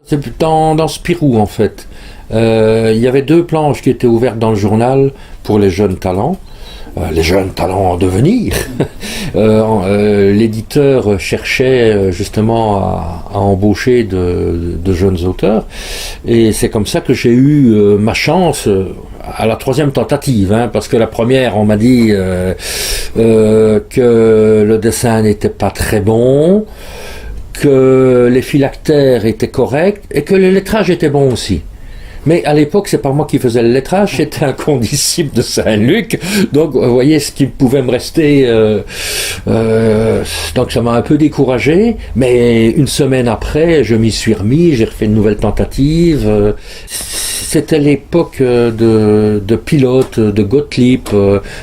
C'est dans Spirou en fait. Il y avait 2 planches qui étaient ouvertes dans le journal pour les jeunes talents. Les jeunes talents en devenir. L'éditeur cherchait justement à embaucher de jeunes auteurs, et c'est comme ça que j'ai eu ma chance à la 3e tentative, hein, parce que la première, on m'a dit que le dessin n'était pas très bon, que les phylactères étaient corrects et que le lettrage était bon aussi. Mais à l'époque, c'est pas moi qui faisais le lettrage, j'étais un condisciple de Saint-Luc, donc vous voyez ce qui pouvait me rester. Donc ça m'a un peu découragé, mais une semaine après, je m'y suis remis, j'ai refait une nouvelle tentative. C'était l'époque de Pilote, de Gottlieb,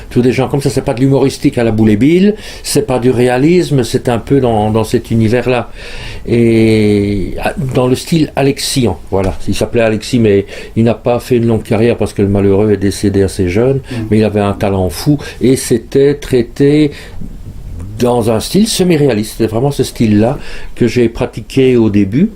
tous des gens comme ça. C'est pas de l'humoristique à la Boule et Bill, c'est pas du réalisme, c'est un peu dans cet univers-là. Et dans le style alexian, voilà. Il s'appelait Alexis, mais il n'a pas fait une longue carrière parce que le malheureux est décédé assez jeune, mais il avait un talent fou, et c'était traité dans un style semi-réaliste. C'est vraiment ce style-là que j'ai pratiqué au début.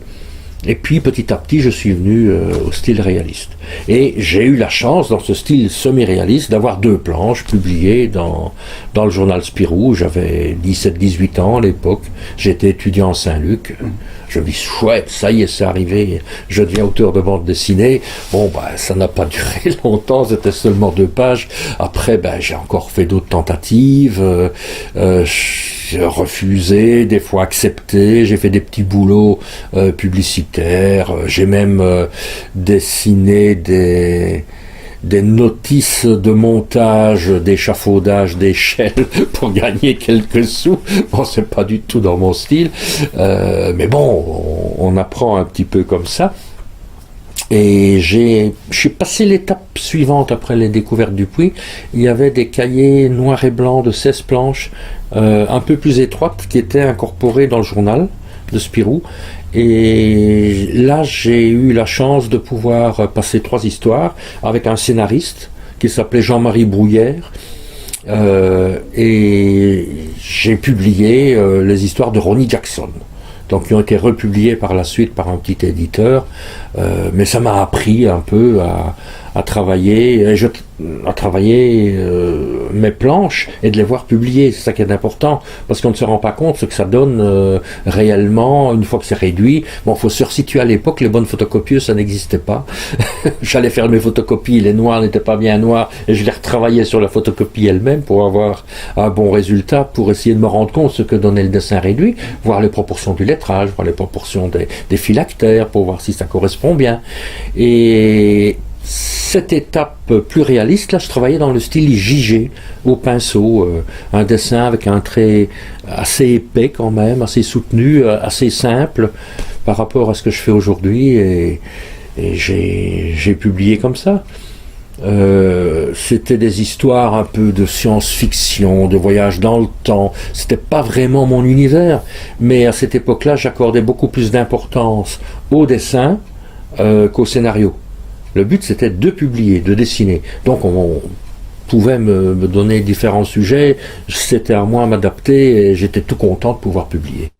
Et puis petit à petit, je suis venu au style réaliste. Et j'ai eu la chance, dans ce style semi-réaliste, d'avoir 2 planches publiées dans le journal Spirou. J'avais 17-18 ans à l'époque. J'étais étudiant à Saint-Luc. Je me dis, chouette, ça y est, c'est arrivé. Je deviens auteur de bande dessinée. Bon, ça n'a pas duré longtemps. C'était seulement 2 pages. Après, j'ai encore fait d'autres tentatives. J'ai refusé, des fois accepté. J'ai fait des petits boulots publicitaires. J'ai même dessiné des notices de montage, d'échafaudage, d'échelle pour gagner quelques sous. Bon, c'est pas du tout dans mon style, mais bon, on apprend un petit peu comme ça. Et je suis passé l'étape suivante après les découvertes du Puy. Il y avait des cahiers noirs et blancs de 16 planches, un peu plus étroites, qui étaient incorporés dans le journal de Spirou. Et là, j'ai eu la chance de pouvoir passer 3 histoires avec un scénariste qui s'appelait Jean-Marie Brouillère. Et j'ai publié les histoires de Ronnie Jackson, donc qui ont été republiées par la suite par un petit éditeur, mais ça m'a appris un peu à travailler, mes planches et de les voir publiées. C'est ça qui est important, parce qu'on ne se rend pas compte ce que ça donne réellement une fois que c'est réduit. Bon, il faut se resituer à l'époque, les bonnes photocopieuses, ça n'existait pas. J'allais faire mes photocopies, les noirs n'étaient pas bien noirs, et je les retravaillais sur la photocopie elle-même pour avoir un bon résultat, pour essayer de me rendre compte ce que donnait le dessin réduit, voir les proportions du lettrage, voir les proportions des phylactères, pour voir si ça correspond bien. Et cette étape plus réaliste, là, je travaillais dans le style JG, au pinceau, un dessin avec un trait assez épais quand même, assez soutenu, assez simple par rapport à ce que je fais aujourd'hui, et j'ai publié comme ça. C'était des histoires un peu de science-fiction, de voyage dans le temps. C'était pas vraiment mon univers, mais à cette époque-là, j'accordais beaucoup plus d'importance au dessin qu'au scénario. Le but, c'était de publier, de dessiner. Donc, on pouvait me donner différents sujets. C'était à moi de m'adapter, et j'étais tout content de pouvoir publier.